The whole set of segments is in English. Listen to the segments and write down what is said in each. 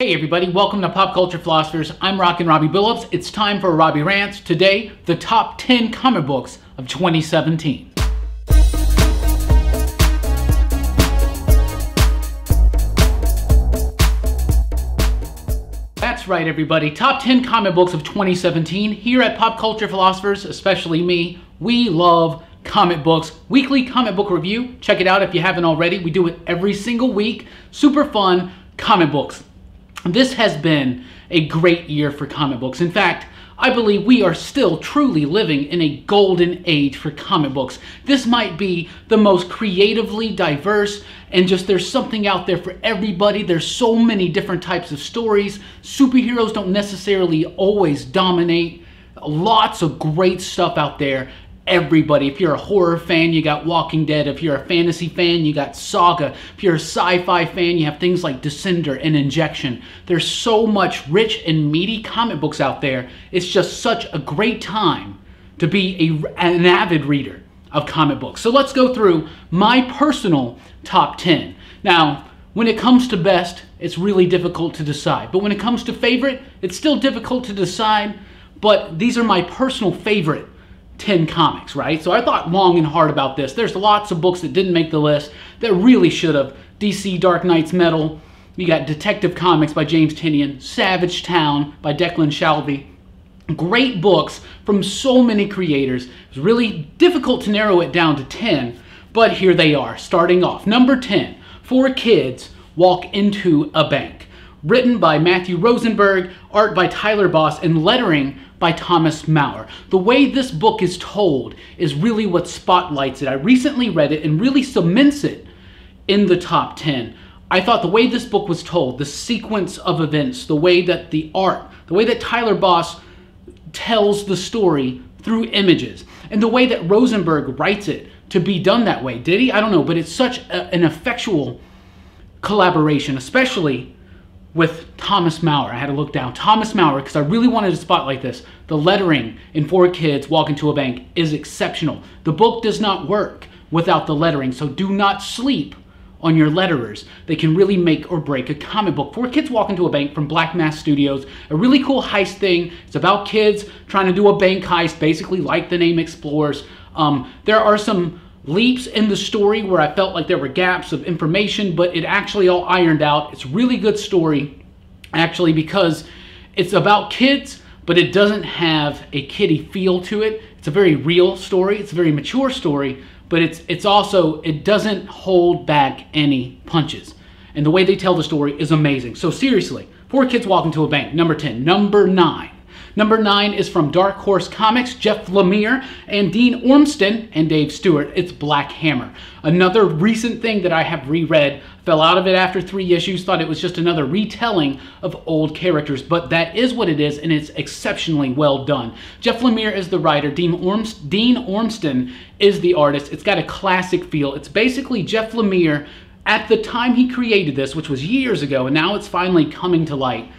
Hey everybody, welcome to Pop Culture Philosophers. I'm Rockin Robbie Billups. It's time for Robbie Rants. Today, the top 10 comic books of 2017. That's right everybody, top 10 comic books of 2017. Here at Pop Culture Philosophers, especially me, we love comic books. Weekly comic book review. Check it out if you haven't already. We do it every single week. Super fun comic books. This has been a great year for comic books. In fact, I believe we are still truly living in a golden age for comic books. This might be the most creatively diverse and just there's something out there for everybody. There's so many different types of stories. Superheroes don't necessarily always dominate. Lots of great stuff out there. Everybody. If you're a horror fan, you got Walking Dead. If you're a fantasy fan, you got Saga. If you're a sci-fi fan, you have things like Descender and Injection. There's so much rich and meaty comic books out there. It's just such a great time to be an avid reader of comic books. So let's go through my personal top 10. Now, when it comes to best, it's really difficult to decide. But when it comes to favorite, it's still difficult to decide. But these are my personal favorite 10 comics, right? So I thought long and hard about this. There's lots of books that didn't make the list that really should have. DC Dark Knight's Metal. You got Detective Comics by James Tynion. Savage Town by Declan Shalvey. Great books from so many creators. It was really difficult to narrow it down to 10, but here they are. Starting off, number 10, Four Kids Walk Into a Bank. Written by Matthew Rosenberg, art by Tyler Boss, and lettering by Thomas Maurer. The way this book is told is really what spotlights it. I recently read it and really cements it in the top 10. I thought the way this book was told, the sequence of events, the way that the art, the way that Tyler Boss tells the story through images, and the way that Rosenberg writes it to be done that way. Did he? I don't know, but it's such an effectual collaboration, especially with Thomas Maurer. I had to look down. Thomas Maurer, because I really wanted to spotlight this. The lettering in Four Kids Walk Into a Bank is exceptional. The book does not work without the lettering, so do not sleep on your letterers. They can really make or break a comic book. Four Kids Walk Into a Bank from Black Mass Studios. A really cool heist thing. It's about kids trying to do a bank heist, basically like the name explores. There are some leaps in the story where I felt like there were gaps of information, but it actually all ironed out. It's a really good story, actually, because it's about kids, but it doesn't have a kiddie feel to it. It's a very real story. It's a very mature story, but it's also, it doesn't hold back any punches. And the way they tell the story is amazing. So seriously, Four Kids Walk Into a Bank, number 10. Number 9. Number 9 is from Dark Horse Comics, Jeff Lemire and Dean Ormston and Dave Stewart. It's Black Hammer. Another recent thing that I have reread. Fell out of it after 3 issues, thought it was just another retelling of old characters, but that is what it is, and it's exceptionally well done. Jeff Lemire is the writer, Dean Ormston is the artist. It's got a classic feel. It's basically Jeff Lemire at the time he created this, which was years ago, and now it's finally coming to light.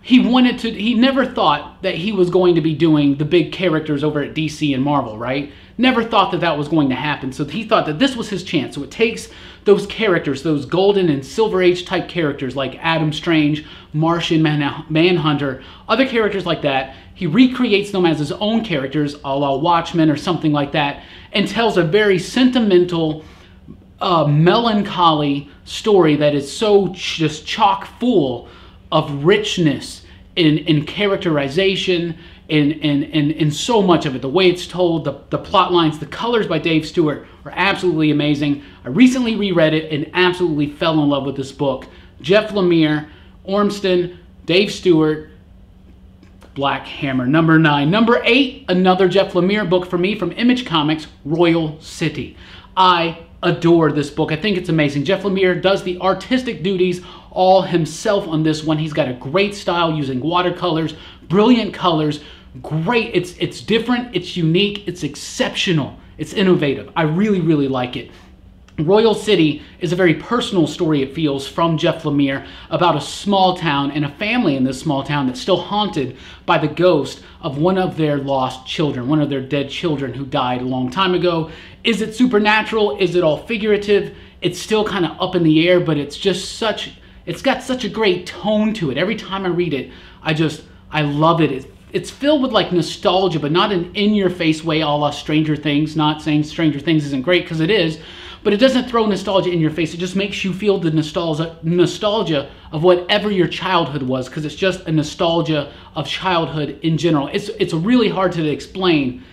He never thought that he was going to be doing the big characters over at DC and Marvel, right? Never thought that that was going to happen. So he thought that this was his chance. So it takes those characters, those golden and silver age type characters like Adam Strange, Martian Manhunter, other characters like that. He recreates them as his own characters, a la Watchmen or something like that, and tells a very sentimental, melancholy story that is so just chock full of richness in characterization, in so much of it. The way it's told, the plot lines, the colors by Dave Stewart are absolutely amazing. I recently reread it and absolutely fell in love with this book. Jeff Lemire, Ormston, Dave Stewart, Black Hammer. Number 9. Number 8, another Jeff Lemire book for me from Image Comics, Royal City. I adore this book. I think it's amazing. Jeff Lemire does the artistic duties all himself on this one. He's got a great style using watercolors, brilliant colors, great. It's different, it's unique, it's exceptional, it's innovative. I really, really like it. Royal City is a very personal story, it feels, from Jeff Lemire about a small town and a family in this small town that's still haunted by the ghost of one of their lost children, one of their dead children who died a long time ago. Is it supernatural? Is it all figurative? It's still kind of up in the air, but it's just such It's got such a great tone to it. Every time I read it, I love it. It's filled with like nostalgia, but not an in-your-face way a la Stranger Things. Not saying Stranger Things isn't great, because it is, but it doesn't throw nostalgia in your face. It just makes you feel the nostalgia of whatever your childhood was, because it's just a nostalgia of childhood in general. It's really hard to explain,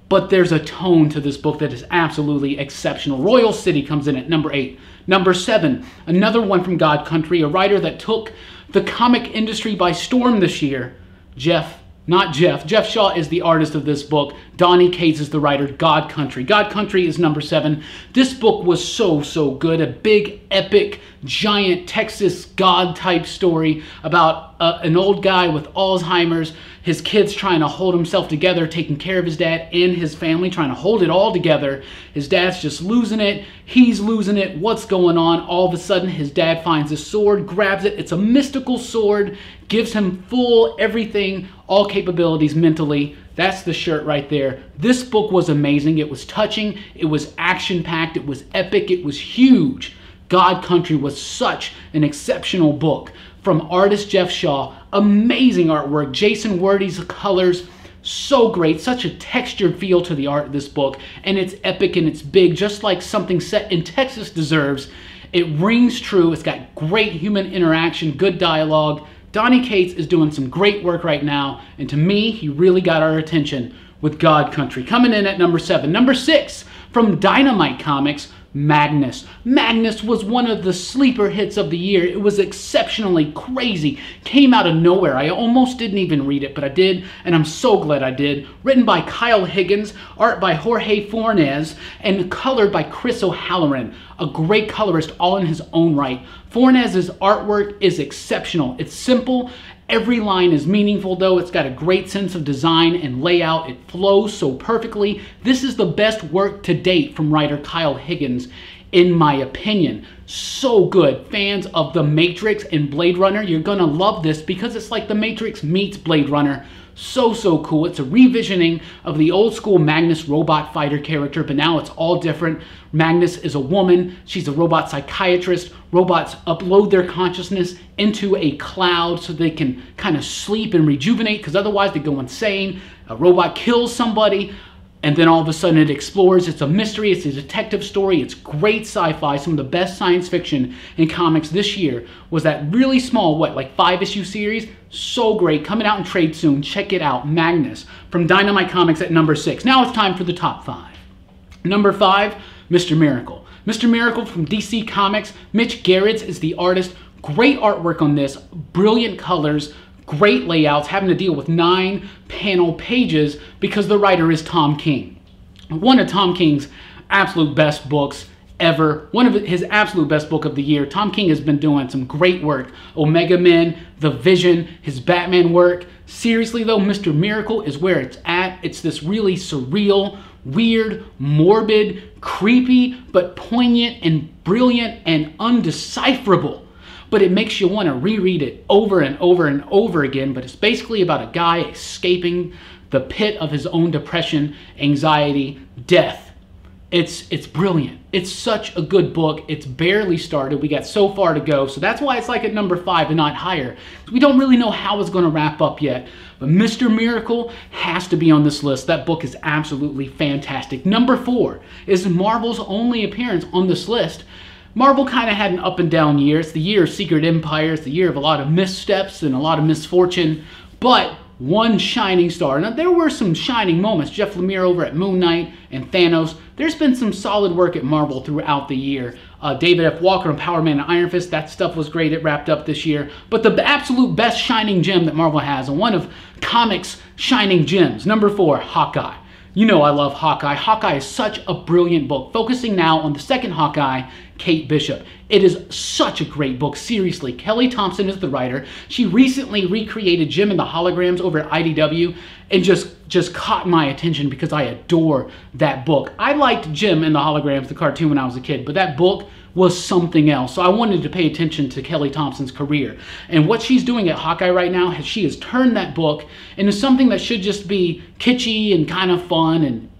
but there's a tone to this book that is absolutely exceptional. Royal City comes in at number 8. Number 7, another one from God Country, a writer that took the comic industry by storm this year. Jeff Shaw is the artist of this book. Donny Cates is the writer. God Country. God Country is number 7. This book was so good. A big, epic, giant Texas God type story about an old guy with Alzheimer's, his kids trying to hold himself together, taking care of his dad and his family, trying to hold it all together. His dad's just losing it. He's losing it. What's going on? All of a sudden, his dad finds a sword, grabs it. It's a mystical sword, gives him full everything, all capabilities mentally. That's the shirt right there. This book was amazing. It was touching. It was action-packed. It was epic. It was huge. God Country was such an exceptional book. From artist Jeff Shaw, amazing artwork. Jason Werdy's colors, so great. Such a textured feel to the art of this book. And it's epic and it's big, just like something set in Texas deserves. It rings true. It's got great human interaction, good dialogue. Donny Cates is doing some great work right now. And to me, he really got our attention with God Country. Coming in at number 7. Number 6, from Dynamite Comics, Magnus. Magnus was one of the sleeper hits of the year. It was exceptionally crazy. Came out of nowhere. I almost didn't even read it, but I did, and I'm so glad I did. Written by Kyle Higgins, art by Jorge Fornes, and colored by Chris O'Halloran, a great colorist all in his own right. Fornes' artwork is exceptional. It's simple. Every line is meaningful, though. It's got a great sense of design and layout. It flows so perfectly. This is the best work to date from writer Kyle Higgins, in my opinion. So good. Fans of The Matrix and Blade Runner, you're gonna love this because it's like The Matrix meets Blade Runner. So cool. It's a revisioning of the old school Magnus robot fighter character, but now it's all different. Magnus is a woman. She's a robot psychiatrist. Robots upload their consciousness into a cloud so they can kind of sleep and rejuvenate, because otherwise they go insane. A robot kills somebody, and then all of a sudden it explores. It's a mystery. It's a detective story. It's great sci-fi. Some of the best science fiction in comics this year was that really small, like 5-issue series. So great. Coming out in trade soon. Check it out. Magnus from Dynamite Comics at number 6. Now it's time for the top 5. Number 5, Mr. Miracle. Mr. Miracle from DC Comics. Mitch Gerrits is the artist. Great artwork on this. Brilliant colors. Great layouts, having to deal with 9 panel pages because the writer is Tom King. One of Tom King's absolute best books ever. One of his absolute best book of the year. Tom King has been doing some great work. Omega Men, The Vision, his Batman work. Seriously though, Mr. Miracle is where it's at. It's this really surreal, weird, morbid, creepy, but poignant and brilliant and undecipherable. But it makes you want to reread it over and over and over again. But it's basically about a guy escaping the pit of his own depression, anxiety, death. It's brilliant. It's such a good book. It's barely started. We got so far to go. So that's why it's like at number 5 and not higher. We don't really know how it's going to wrap up yet. But Mr. Miracle has to be on this list. That book is absolutely fantastic. Number 4 is Marvel's only appearance on this list. Marvel kind of had an up and down year. It's the year of Secret Empire. It's the year of a lot of missteps and a lot of misfortune. But one shining star. Now, there were some shining moments. Jeff Lemire over at Moon Knight and Thanos. There's been some solid work at Marvel throughout the year. David F. Walker on Power Man and Iron Fist. That stuff was great. It wrapped up this year. But the absolute best shining gem that Marvel has, and one of comics' shining gems, number 4, Hawkeye. You know I love Hawkeye. Hawkeye is such a brilliant book. Focusing now on the second Hawkeye, Kate Bishop. It is such a great book. Seriously, Kelly Thompson is the writer. She recently recreated Jim and the Holograms over at IDW and just caught my attention because I adore that book. I liked Jim and the Holograms, the cartoon, when I was a kid, but that book was something else. So I wanted to pay attention to Kelly Thompson's career. And what she's doing at Hawkeye right now, she has turned that book into something that should just be kitschy and kind of fun and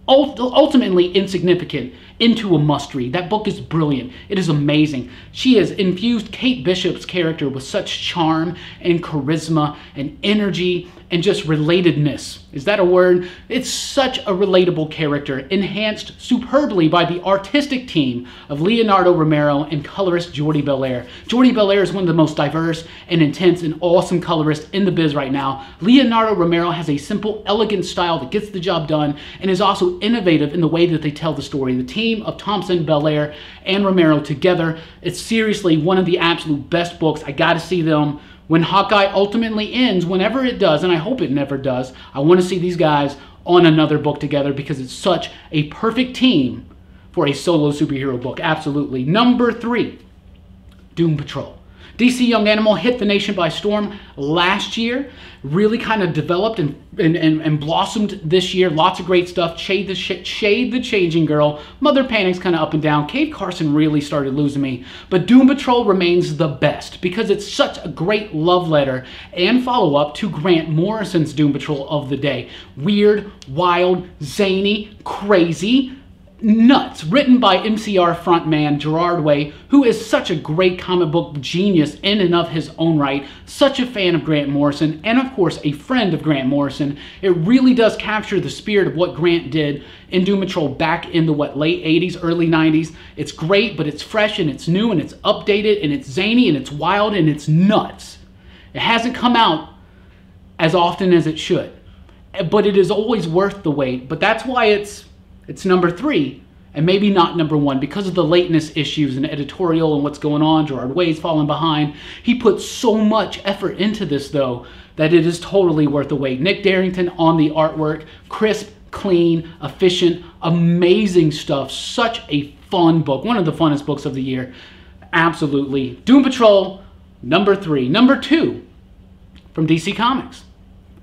ultimately insignificant into a must-read. That book is brilliant. It is amazing. She has infused Kate Bishop's character with such charm and charisma and energy and just relatedness. Is that a word? It's such a relatable character, enhanced superbly by the artistic team of Leonardo Romero and colorist Jordi Belair. Jordi Belair is one of the most diverse and intense and awesome colorists in the biz right now. Leonardo Romero has a simple, elegant style that gets the job done and is also innovative in the way that they tell the story. The team of Thompson, Belair, and Romero together, it's seriously one of the absolute best books. I gotta see them. When Hawkeye ultimately ends, whenever it does, and I hope it never does, I want to see these guys on another book together because it's such a perfect team for a solo superhero book. Absolutely. Number 3, Doom Patrol. DC Young Animal hit the nation by storm last year, really kind of developed and blossomed this year. Lots of great stuff. Shade the Changing Girl. Mother Panic's kind of up and down. Cave Carson really started losing me. But Doom Patrol remains the best because it's such a great love letter and follow-up to Grant Morrison's Doom Patrol of the day. Weird, wild, zany, crazy, nuts, written by MCR frontman Gerard Way, who is such a great comic book genius in and of his own right, such a fan of Grant Morrison, and of course a friend of Grant Morrison. It really does capture the spirit of what Grant did in Doom Patrol back in the late 80s, early 90s. It's great, but it's fresh and it's new and it's updated and it's zany and it's wild and it's nuts. It hasn't come out as often as it should, but it is always worth the wait. But that's why it's number 3 and maybe not number 1 because of the lateness issues and editorial and what's going on. Gerard Way's falling behind. He put so much effort into this though that it is totally worth the wait. Nick Darrington on the artwork, crisp, clean, efficient, amazing stuff. Such a fun book. One of the funnest books of the year. Absolutely. Doom Patrol, number 3. Number 2 from DC Comics.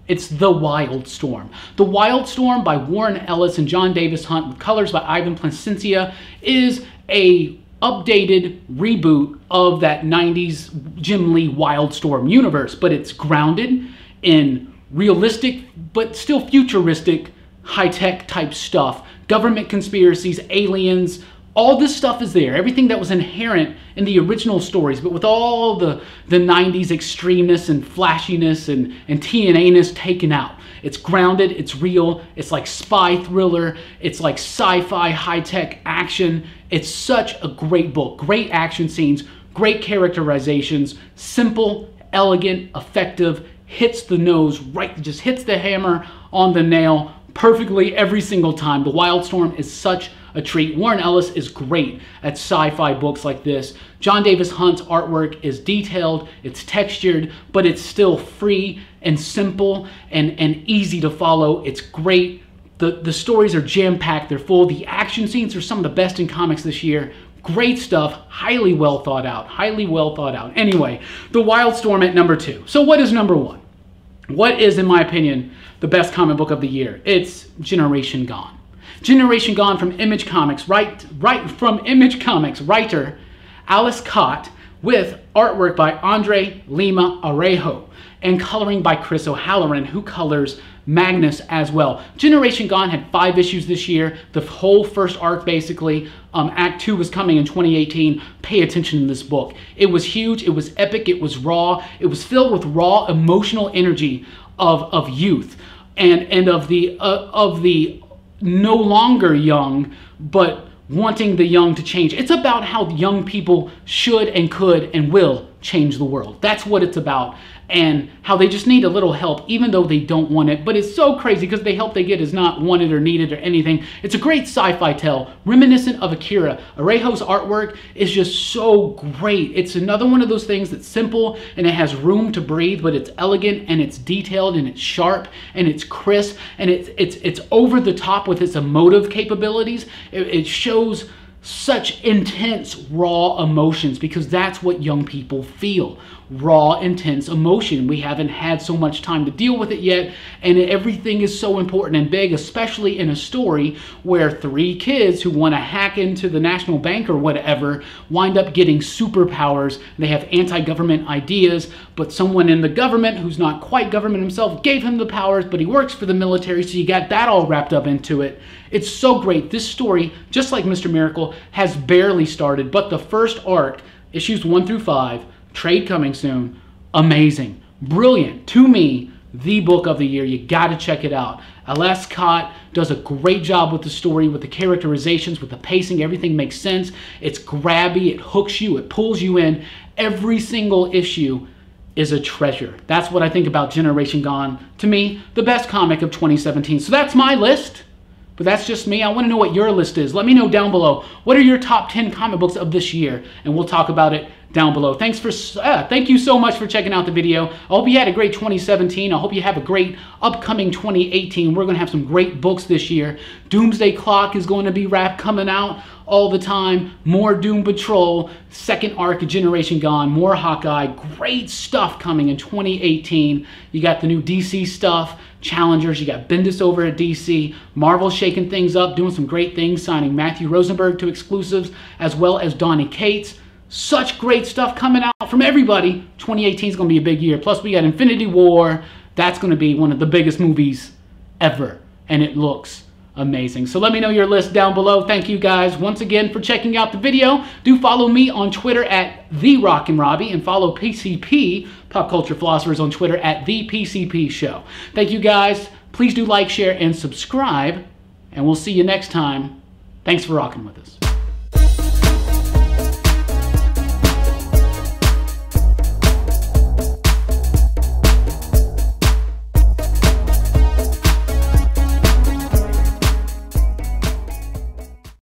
It's The Wild Storm. The Wild Storm by Warren Ellis and John Davis Hunt with colors by Ivan Placencia is a updated reboot of that 90s Jim Lee Wildstorm universe, but it's grounded in realistic but still futuristic high-tech type stuff. Government conspiracies, aliens, all this stuff is there. Everything that was inherent in the original stories, but with all the 90s extremeness and flashiness and TNA-ness taken out. It's grounded, it's real, it's like spy thriller, it's like sci-fi high-tech action. It's such a great book. Great action scenes, great characterizations, simple, elegant, effective, hits the nose right, just hits the hammer on the nail perfectly every single time. The Wildstorm is such a treat. Warren Ellis is great at sci-fi books like this. John Davis Hunt's artwork is detailed, it's textured, but it's still free and simple and easy to follow. It's great. The stories are jam-packed, they're full. The action scenes are some of the best in comics this year. Great stuff, highly well thought out, highly well thought out. Anyway, The Wildstorm at number 2. So what is number 1? What is, in my opinion, the best comic book of the year? It's Generation Gone. Generation Gone from Image Comics, from Image Comics writer Alice Cott with artwork by Andre Lima Arejo and coloring by Chris O'Halloran, who colors Magnus as well. Generation Gone had 5 issues this year, the whole first arc basically. Act 2 was coming in 2018. Pay attention to this book. It was huge, it was epic, it was raw, it was filled with raw emotional energy of youth and of the no longer young, but wanting the young to change. It's about how young people should and could and will change the world. That's what it's about. And how they just need a little help, even though they don't want it. But it's so crazy because the help they get is not wanted or needed or anything. It's a great sci-fi tale, reminiscent of Akira. Arejo's artwork is just so great. It's another one of those things that's simple and it has room to breathe, but it's elegant and it's detailed and it's sharp and it's crisp and it's over the top with its emotive capabilities. It shows such intense, raw emotions because that's what young people feel. raw, intense emotion. We haven't had so much time to deal with it yet, and everything is so important and big, especially in a story where 3 kids who want to hack into the national bank or whatever wind up getting superpowers. They have anti-government ideas, but someone in the government who's not quite government himself gave him the powers, but he works for the military, so you got that all wrapped up into it. It's so great. This story, just like Mr. Miracle, has barely started, but the first arc, issues 1 through 5, trade coming soon, amazing, brilliant. To me, the book of the year. You got to check it out. L.S. Scott does a great job with the story, with the characterizations, with the pacing. Everything makes sense. It's grabby. It hooks you. It pulls you in. Every single issue is a treasure. That's what I think about Generation Gone. To me, the best comic of 2017. So that's my list. But that's just me. I want to know what your list is. Let me know down below. What are your top 10 comic books of this year? And we'll talk about it down below. Thank you so much for checking out the video. I hope you had a great 2017. I hope you have a great upcoming 2018. We're going to have some great books this year. Doomsday Clock is going to be coming out all the time. More Doom Patrol, second arc of Generation Gone, more Hawkeye. Great stuff coming in 2018. You got the new DC stuff, Challengers. You got Bendis over at DC. Marvel shaking things up, doing some great things, signing Matthew Rosenberg to exclusives, as well as Donny Cates. Such great stuff coming out from everybody. 2018 is going to be a big year. Plus, we got Infinity War. That's going to be one of the biggest movies ever, and it looks amazing. So let me know your list down below. Thank you guys once again for checking out the video. Do follow me on Twitter at Rockin Robbie, and follow PCP, Pop Culture Philosophers, on Twitter at The PCP Show. Thank you guys. Please do like, share, and subscribe, and we'll see you next time. Thanks for rocking with us.